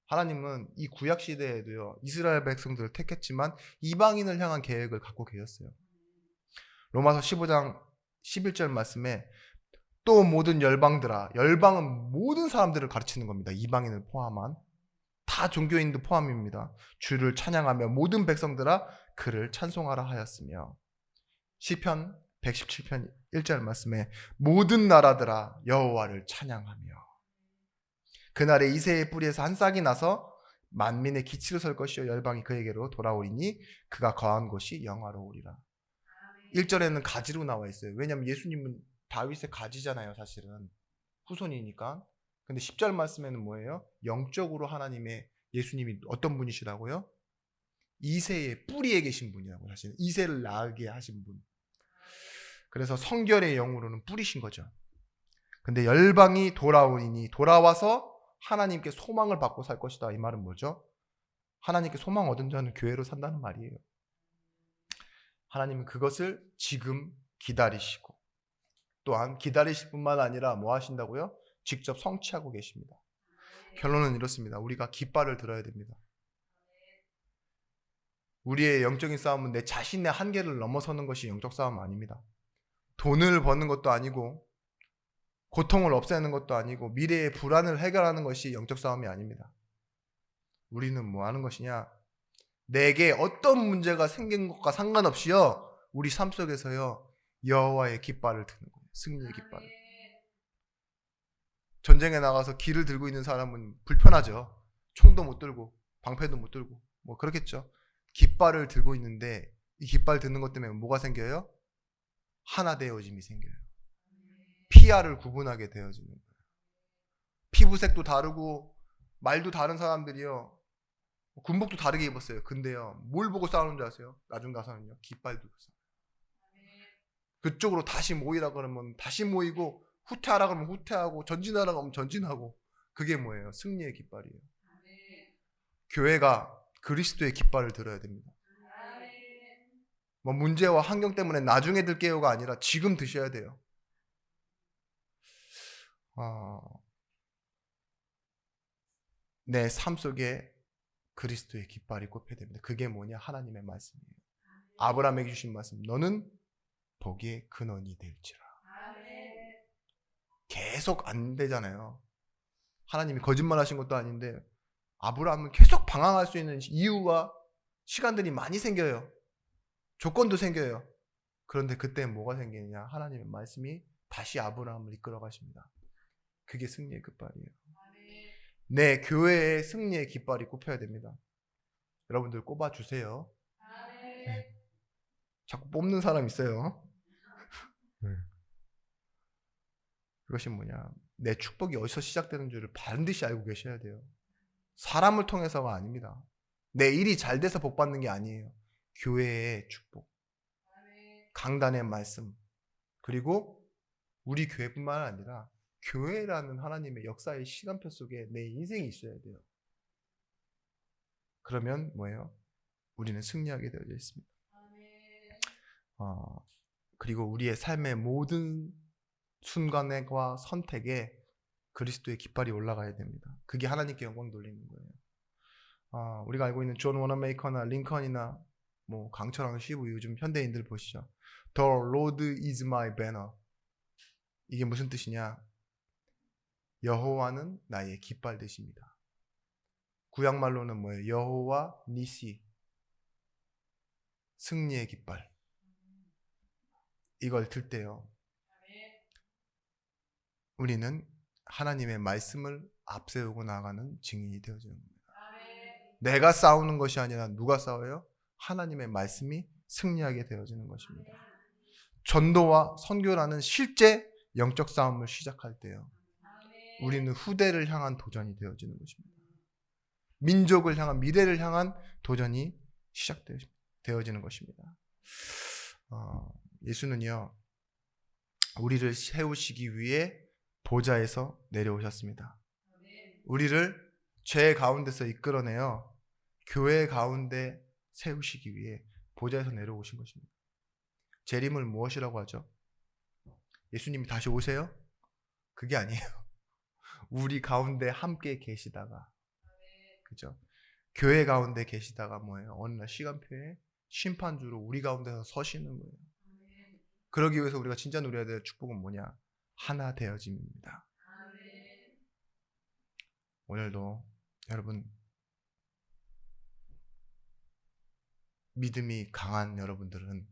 하나님은 이 구약 시대에도요, 이스라엘 백성들을 택했지만 이방인을 향한 계획을 갖고 계셨어요. 로마서 15장 11절 말씀에 또 모든 열방들아, 열방은 모든 사람들을 가르치는 겁니다. 이방인을 포함한 다 종교인도 포함입니다. 주를 찬양하며 모든 백성들아 그를 찬송하라 하였으며, 시편 117편 1절 말씀에 모든 나라들아 여호와를 찬양하며, 그날에 이새의 뿌리에서 한 싹이 나서 만민의 기치로 설 것이요 열방이 그에게로 돌아오리니 그가 거한 곳이 영화로우리라. 1절에는 가지로 나와 있어요. 왜냐하면 예수님은 다윗의 가지잖아요, 사실은. 후손이니까. 근데 10절 말씀에는 뭐예요? 영적으로 하나님의 예수님이 어떤 분이시라고요? 이새의 뿌리에 계신 분이라고. 사실은 이새를 낳게 하신 분. 그래서 성결의 영으로는 뿌리신 거죠. 근데 열방이 돌아오니, 돌아와서 하나님께 소망을 받고 살 것이다. 이 말은 뭐죠? 하나님께 소망 얻은 자는 교회로 산다는 말이에요. 하나님은 그것을 지금 기다리시고, 또한 기다리실 뿐만 아니라 뭐 하신다고요? 직접 성취하고 계십니다. 결론은 이렇습니다. 우리가 깃발을 들어야 됩니다. 우리의 영적인 싸움은 내 자신의 한계를 넘어서는 것이 영적 싸움 아닙니다. 돈을 버는 것도 아니고 고통을 없애는 것도 아니고 미래의 불안을 해결하는 것이 영적 싸움이 아닙니다. 우리는 뭐 하는 것이냐? 내게 어떤 문제가 생긴 것과 상관없이요, 우리 삶 속에서요 여호와의 깃발을 드는 거예요. 승리의 깃발을. 전쟁에 나가서 길을 들고 있는 사람은 불편하죠. 총도 못 들고 방패도 못 들고 뭐 그렇겠죠. 깃발을 들고 있는데 이 깃발 드는 것 때문에 뭐가 생겨요? 하나 되어짐이 생겨요. 피아를 구분하게 되어지는 거예요. 피부색도 다르고 말도 다른 사람들이요, 군복도 다르게 입었어요. 근데요, 뭘 보고 싸우는 줄 아세요? 나중 가서는요, 깃발 들고 싸워요. 그쪽으로 다시 모이라 그러면 다시 모이고, 후퇴하라 그러면 후퇴하고, 전진하라 그러면 전진하고. 그게 뭐예요? 승리의 깃발이에요. 교회가 그리스도의 깃발을 들어야 됩니다. 뭐 문제와 환경 때문에 나중에 들게요가 아니라 지금 드셔야 돼요. 내 삶 속에 그리스도의 깃발이 꼽혀야 됩니다. 그게 뭐냐? 하나님의 말씀이에요. 아브라함에게 주신 말씀. 너는 복의 근원이 될지라. 계속 안 되잖아요. 하나님이 거짓말하신 것도 아닌데 아브라함은 계속 방황할 수 있는 이유와 시간들이 많이 생겨요. 조건도 생겨요. 그런데 그때 뭐가 생기느냐? 하나님의 말씀이 다시 아브라함을 이끌어 가십니다. 그게 승리의 깃발이에요. 내 교회의 승리의 깃발이 꼽혀야 됩니다. 여러분들 꼽아주세요. 네. 자꾸 뽑는 사람 있어요. 네. 그것이 뭐냐? 내 축복이 어디서 시작되는 줄을 반드시 알고 계셔야 돼요. 사람을 통해서가 아닙니다. 내 일이 잘 돼서 복 받는 게 아니에요. 교회의 축복, 강단의 말씀, 그리고 우리 교회뿐만 아니라 교회라는 하나님의 역사의 시간표 속에 내 인생이 있어야 돼요. 그러면 뭐예요? 우리는 승리하게 되어져 있습니다. 그리고 우리의 삶의 모든 순간과 선택에 그리스도의 깃발이 올라가야 됩니다. 그게 하나님께 영광 돌리는 거예요. 우리가 알고 있는 존 워너메이커나 링컨이나 뭐 강철왕 시부 요즘 현대인들 보시죠. The Lord is my banner. 이게 무슨 뜻이냐? 여호와는 나의 깃발 되십니다. 구약말로는 뭐예요? 여호와 니시, 승리의 깃발. 이걸 들 때요, 우리는 하나님의 말씀을 앞세우고 나가는 증인이 되어지는 겁니다. 내가 싸우는 것이 아니라 누가 싸워요? 하나님의 말씀이 승리하게 되어지는 것입니다. 전도와 선교라는 실제 영적 싸움을 시작할 때요, 우리는 후대를 향한 도전이 되어지는 것입니다. 민족을 향한, 미래를 향한 도전이 시작되어지는 것입니다. 예수는요, 우리를 세우시기 위해 보좌에서 내려오셨습니다. 우리를 죄 가운데서 이끌어내어 교회 가운데 세우시기 위해 보좌에서 내려오신 것입니다. 재림을 무엇이라고 하죠? 예수님이 다시 오세요? 그게 아니에요. 우리 가운데 함께 계시다가, 그죠? 교회 가운데 계시다가 뭐예요? 어느 날 시간표에 심판주로 우리 가운데서 서시는 거예요. 그러기 위해서 우리가 진짜 누려야 될 축복은 뭐냐? 하나 되어짐입니다. 오늘도 여러분, 믿음이 강한 여러분들은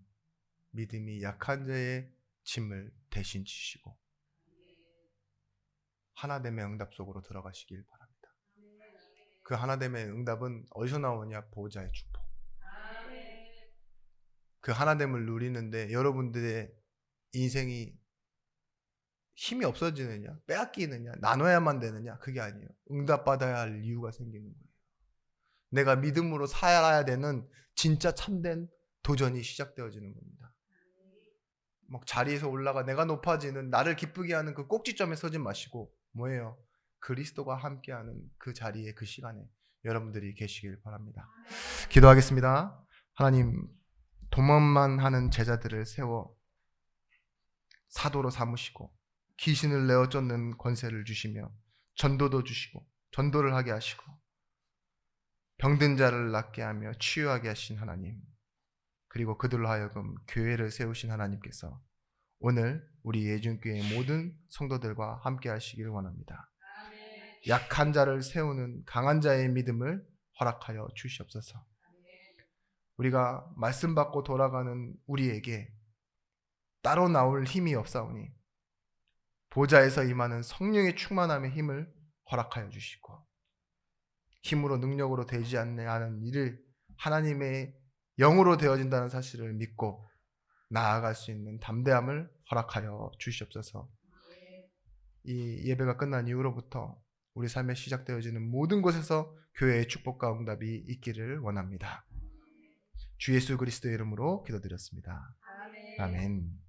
믿음이 약한 자의 짐을 대신 지시고 하나됨의 응답 속으로 들어가시길 바랍니다. 그 하나됨의 응답은 어디서 나오냐? 보호자의 축복. 그 하나됨을 누리는데 여러분들의 인생이 힘이 없어지느냐, 빼앗기느냐, 나눠야만 되느냐, 그게 아니에요. 응답받아야 할 이유가 생기는 거예요. 내가 믿음으로 살아야 되는 진짜 참된 도전이 시작되어지는 겁니다. 막 자리에서 올라가 내가 높아지는, 나를 기쁘게 하는 그 꼭지점에 서지 마시고 뭐예요? 그리스도가 함께하는 그 자리에, 그 시간에 여러분들이 계시길 바랍니다. 기도하겠습니다. 하나님, 도망만 하는 제자들을 세워 사도로 삼으시고 귀신을 내어 쫓는 권세를 주시며 전도도 주시고 전도를 하게 하시고 병든 자를 낫게 하며 치유하게 하신 하나님, 그리고 그들로 하여금 교회를 세우신 하나님께서 오늘 우리 예준교회 모든 성도들과 함께 하시길 원합니다. 약한 자를 세우는 강한 자의 믿음을 허락하여 주시옵소서. 우리가 말씀 받고 돌아가는 우리에게 따로 나올 힘이 없사오니 보좌에서 임하는 성령의 충만함의 힘을 허락하여 주시고 힘으로 능력으로 되지 않는 일을 하나님의 영으로 되어진다는 사실을 믿고 나아갈 수 있는 담대함을 허락하여 주시옵소서. 이 예배가 끝난 이후로부터 우리 삶에 시작되어지는 모든 곳에서 교회의 축복과 응답이 있기를 원합니다. 주 예수 그리스도의 이름으로 기도드렸습니다. 아멘.